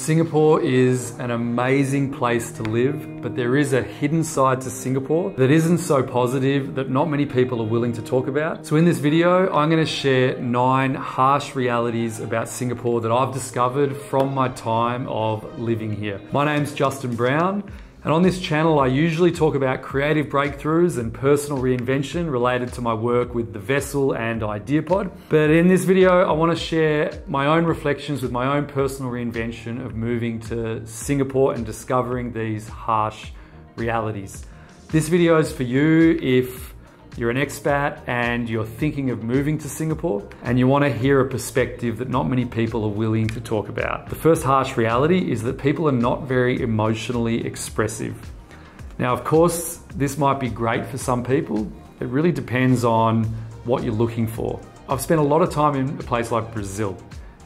Singapore is an amazing place to live, but there is a hidden side to Singapore that isn't so positive, that not many people are willing to talk about. So in this video, I'm going to share 9 harsh realities about Singapore that I've discovered from my time of living here. My name's Justin Brown, and on this channel, I usually talk about creative breakthroughs and personal reinvention related to my work with The Vessel and IdeaPod. But in this video, I want to share my own reflections with my own personal reinvention of moving to Singapore and discovering these harsh realities. This video is for you if you're an expat and you're thinking of moving to Singapore and you want to hear a perspective that not many people are willing to talk about. The first harsh reality is that people are not very emotionally expressive. Now, of course, this might be great for some people. It really depends on what you're looking for. I've spent a lot of time in a place like Brazil,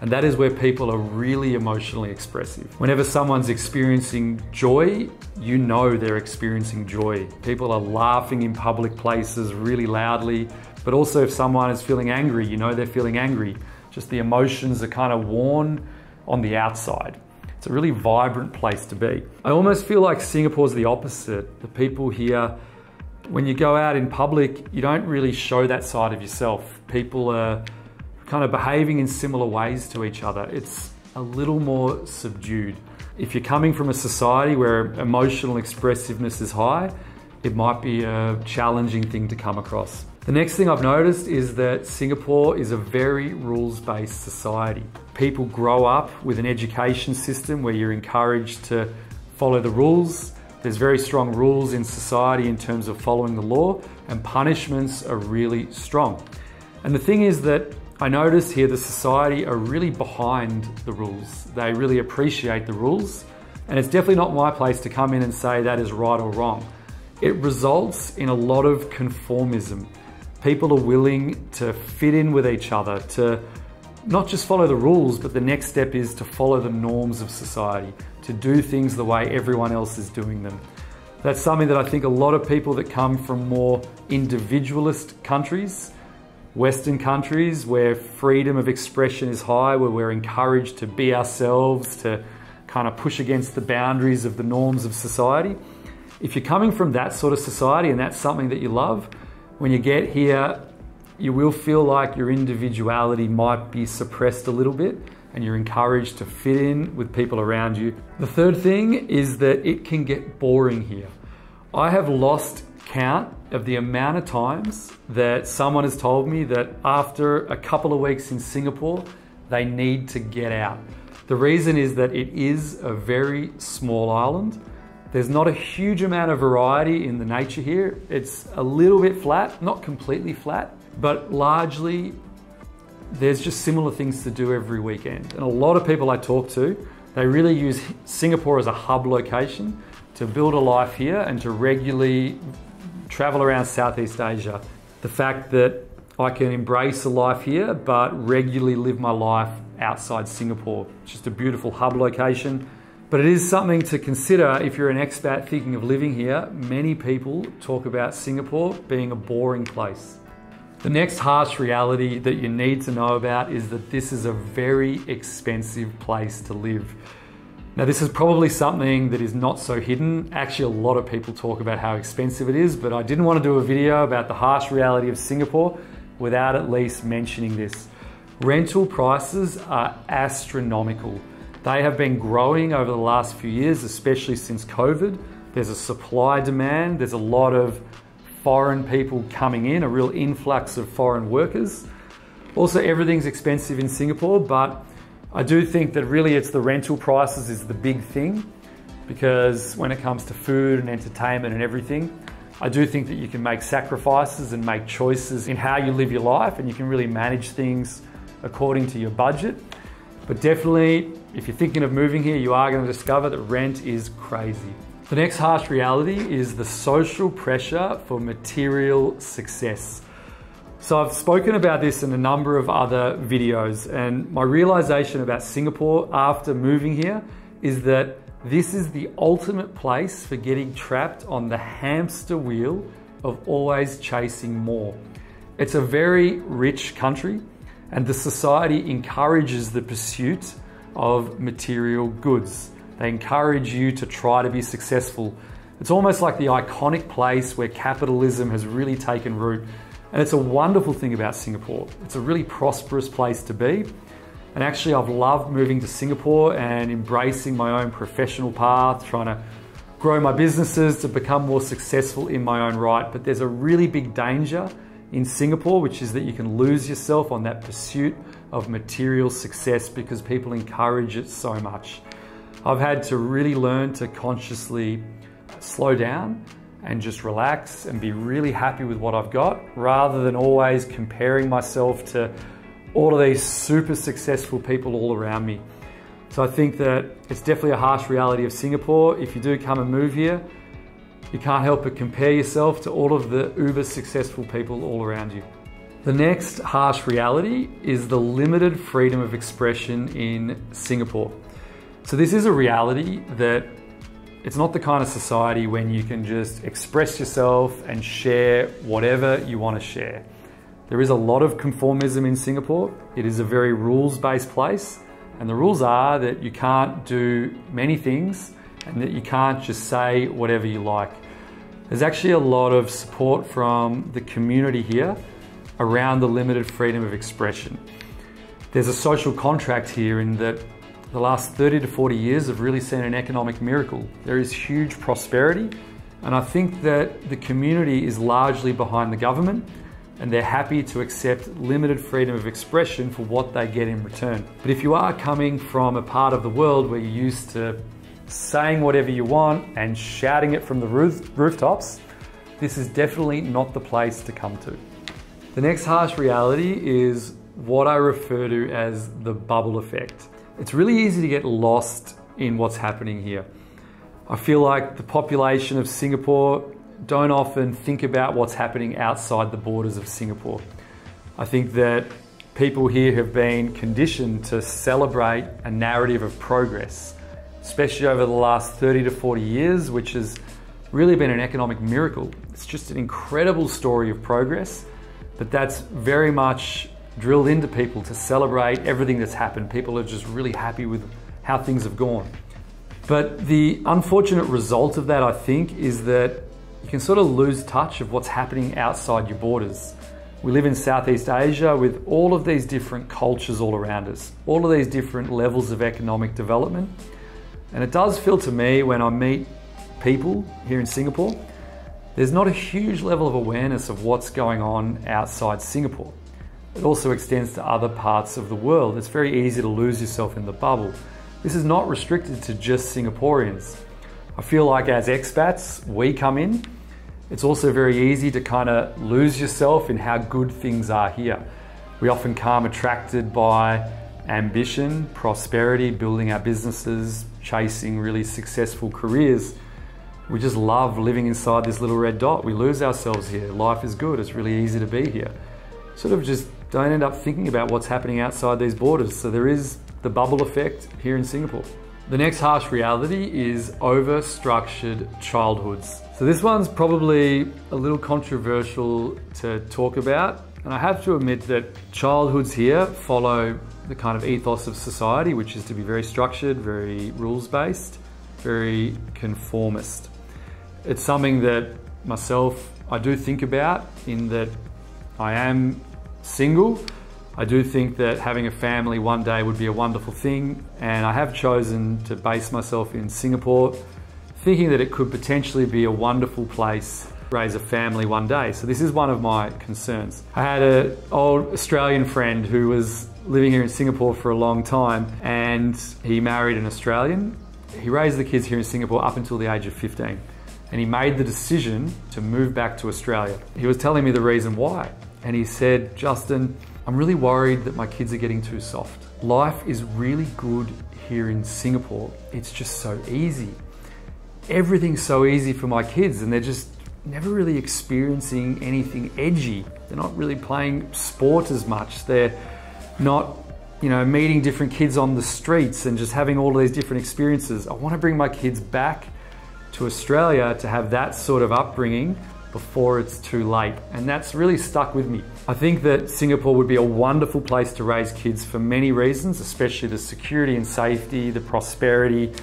and that is where people are really emotionally expressive. Whenever someone's experiencing joy, you know they're experiencing joy. People are laughing in public places really loudly, but also if someone is feeling angry, you know they're feeling angry. Just the emotions are kind of worn on the outside. It's a really vibrant place to be. I almost feel like Singapore's the opposite. The people here, when you go out in public, you don't really show that side of yourself. People are kind of behaving in similar ways to each other. It's a little more subdued. If you're coming from a society where emotional expressiveness is high, it might be a challenging thing to come across. The next thing I've noticed is that Singapore is a very rules-based society. People grow up with an education system where you're encouraged to follow the rules. There's very strong rules in society in terms of following the law, and punishments are really strong. And the thing is that I notice here the society are really behind the rules. They really appreciate the rules, and it's definitely not my place to come in and say that is right or wrong. It results in a lot of conformism. People are willing to fit in with each other, to not just follow the rules, but the next step is to follow the norms of society, to do things the way everyone else is doing them. That's something that I think a lot of people that come from more individualist countries, Western countries where freedom of expression is high, where we're encouraged to be ourselves, to kind of push against the boundaries of the norms of society. If you're coming from that sort of society and that's something that you love, when you get here, you will feel like your individuality might be suppressed a little bit and you're encouraged to fit in with people around you. The third thing is that it can get boring here. I have lost count of the amount of times that someone has told me that after a couple of weeks in Singapore, they need to get out. The reason is that it is a very small island. There's not a huge amount of variety in the nature here. It's a little bit flat, not completely flat, but largely there's just similar things to do every weekend. And a lot of people I talk to, they really use Singapore as a hub location to build a life here and to regularly travel around Southeast Asia. The fact that I can embrace a life here, but regularly live my life outside Singapore. It's just a beautiful hub location. But it is something to consider if you're an expat thinking of living here. Many people talk about Singapore being a boring place. The next harsh reality that you need to know about is that this is a very expensive place to live. Now, this is probably something that is not so hidden. Actually, a lot of people talk about how expensive it is, but I didn't want to do a video about the harsh reality of Singapore without at least mentioning this. Rental prices are astronomical. They have been growing over the last few years, especially since COVID. There's a supply demand. There's a lot of foreign people coming in, a real influx of foreign workers. Also, everything's expensive in Singapore, but I do think that really it's the rental prices is the big thing, because when it comes to food and entertainment and everything, I do think that you can make sacrifices and make choices in how you live your life, and you can really manage things according to your budget. But definitely, if you're thinking of moving here, you are going to discover that rent is crazy. The next harsh reality is the social pressure for material success. So I've spoken about this in a number of other videos, and my realization about Singapore after moving here is that this is the ultimate place for getting trapped on the hamster wheel of always chasing more. It's a very rich country, and the society encourages the pursuit of material goods. They encourage you to try to be successful. It's almost like the iconic place where capitalism has really taken root. And it's a wonderful thing about Singapore. It's a really prosperous place to be. And actually, I've loved moving to Singapore and embracing my own professional path, trying to grow my businesses to become more successful in my own right. But there's a really big danger in Singapore, which is that you can lose yourself on that pursuit of material success because people encourage it so much. I've had to really learn to consciously slow down and just relax and be really happy with what I've got, rather than always comparing myself to all of these super successful people all around me. So I think that it's definitely a harsh reality of Singapore. If you do come and move here, you can't help but compare yourself to all of the uber successful people all around you. The next harsh reality is the limited freedom of expression in Singapore. So this is a reality that it's not the kind of society when you can just express yourself and share whatever you want to share. There is a lot of conformism in Singapore. It is a very rules-based place, and the rules are that you can't do many things and that you can't just say whatever you like. There's actually a lot of support from the community here around the limited freedom of expression. There's a social contract here in that the last 30 to 40 years have really seen an economic miracle. There is huge prosperity, and I think that the community is largely behind the government, and they're happy to accept limited freedom of expression for what they get in return. But if you are coming from a part of the world where you're used to saying whatever you want and shouting it from the rooftops, this is definitely not the place to come to. The next harsh reality is what I refer to as the bubble effect. It's really easy to get lost in what's happening here. I feel like the population of Singapore don't often think about what's happening outside the borders of Singapore. I think that people here have been conditioned to celebrate a narrative of progress, especially over the last 30 to 40 years, which has really been an economic miracle. It's just an incredible story of progress, but that's very much drilled into people to celebrate everything that's happened. People are just really happy with how things have gone. But the unfortunate result of that, I think, is that you can sort of lose touch of what's happening outside your borders. We live in Southeast Asia with all of these different cultures all around us, all of these different levels of economic development. And it does feel to me when I meet people here in Singapore, there's not a huge level of awareness of what's going on outside Singapore. It also extends to other parts of the world. It's very easy to lose yourself in the bubble. This is not restricted to just Singaporeans. I feel like as expats, we come in, it's also very easy to kind of lose yourself in how good things are here. We often come attracted by ambition, prosperity, building our businesses, chasing really successful careers. We just love living inside this little red dot. We lose ourselves here. Life is good. It's really easy to be here. Sort of just don't end up thinking about what's happening outside these borders. So there is the bubble effect here in Singapore. The next harsh reality is overstructured childhoods. So this one's probably a little controversial to talk about. And I have to admit that childhoods here follow the kind of ethos of society, which is to be very structured, very rules-based, very conformist. It's something that myself, I do think about in that I am single. I do think that having a family one day would be a wonderful thing, and I have chosen to base myself in Singapore, thinking that it could potentially be a wonderful place to raise a family one day. So this is one of my concerns. I had an old Australian friend who was living here in Singapore for a long time, and he married an Australian. He raised the kids here in Singapore up until the age of 15, and he made the decision to move back to Australia. He was telling me the reason why, and he said, "Justin, I'm really worried that my kids are getting too soft. Life is really good here in Singapore. It's just so easy. Everything's so easy for my kids, and they're just never really experiencing anything edgy. They're not really playing sport as much. They're not, meeting different kids on the streets and just having all of these different experiences. I want to bring my kids back to Australia to have that sort of upbringing before it's too late. And that's really stuck with me. I think that Singapore would be a wonderful place to raise kids for many reasons, especially the security and safety, the prosperity.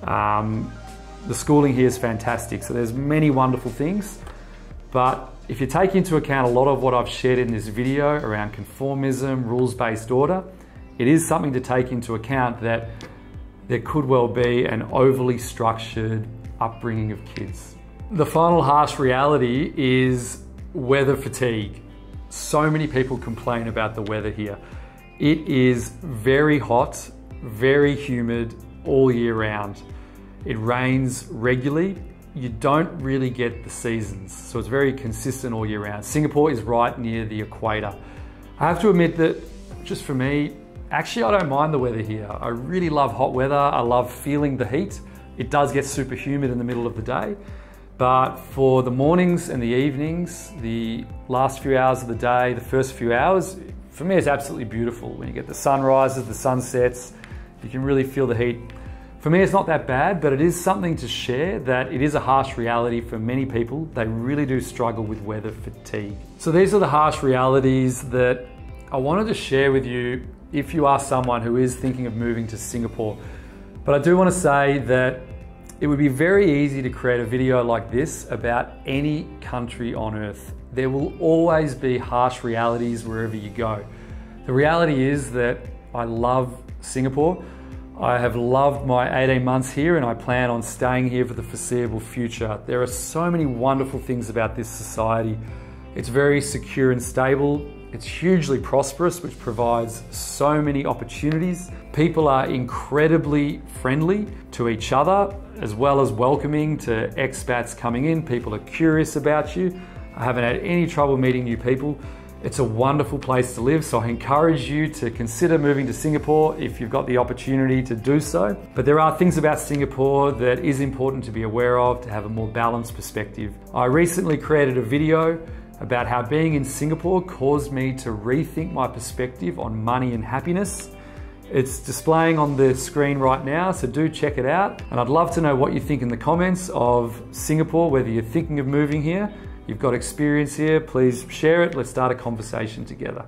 The schooling here is fantastic. So there's many wonderful things. But if you take into account a lot of what I've shared in this video around conformism, rules-based order, it is something to take into account that there could well be an overly structured upbringing of kids. The final harsh reality is weather fatigue. So many people complain about the weather here. It is very hot, very humid all year round. It rains regularly. You don't really get the seasons, so it's very consistent all year round. Singapore is right near the equator. I have to admit that just for me, actually I don't mind the weather here. I really love hot weather. I love feeling the heat. It does get super humid in the middle of the day, but for the mornings and the evenings, the last few hours of the day, the first few hours, for me it's absolutely beautiful. When you get the sunrises, the sunsets, you can really feel the heat. For me, it's not that bad, but it is something to share that it is a harsh reality for many people. They really do struggle with weather fatigue. So these are the harsh realities that I wanted to share with you if you are someone who is thinking of moving to Singapore. But I do want to say that it would be very easy to create a video like this about any country on earth. There will always be harsh realities wherever you go. The reality is that I love Singapore. I have loved my 18 months here and I plan on staying here for the foreseeable future. There are so many wonderful things about this society. It's very secure and stable. It's hugely prosperous, which provides so many opportunities. People are incredibly friendly to each other, as well as welcoming to expats coming in. People are curious about you. I haven't had any trouble meeting new people. It's a wonderful place to live, so I encourage you to consider moving to Singapore if you've got the opportunity to do so. But there are things about Singapore that is important to be aware of to have a more balanced perspective. I recently created a video about how being in Singapore caused me to rethink my perspective on money and happiness. It's displaying on the screen right now, so do check it out. And I'd love to know what you think in the comments of Singapore, whether you're thinking of moving here. You've got experience here, please share it. Let's start a conversation together.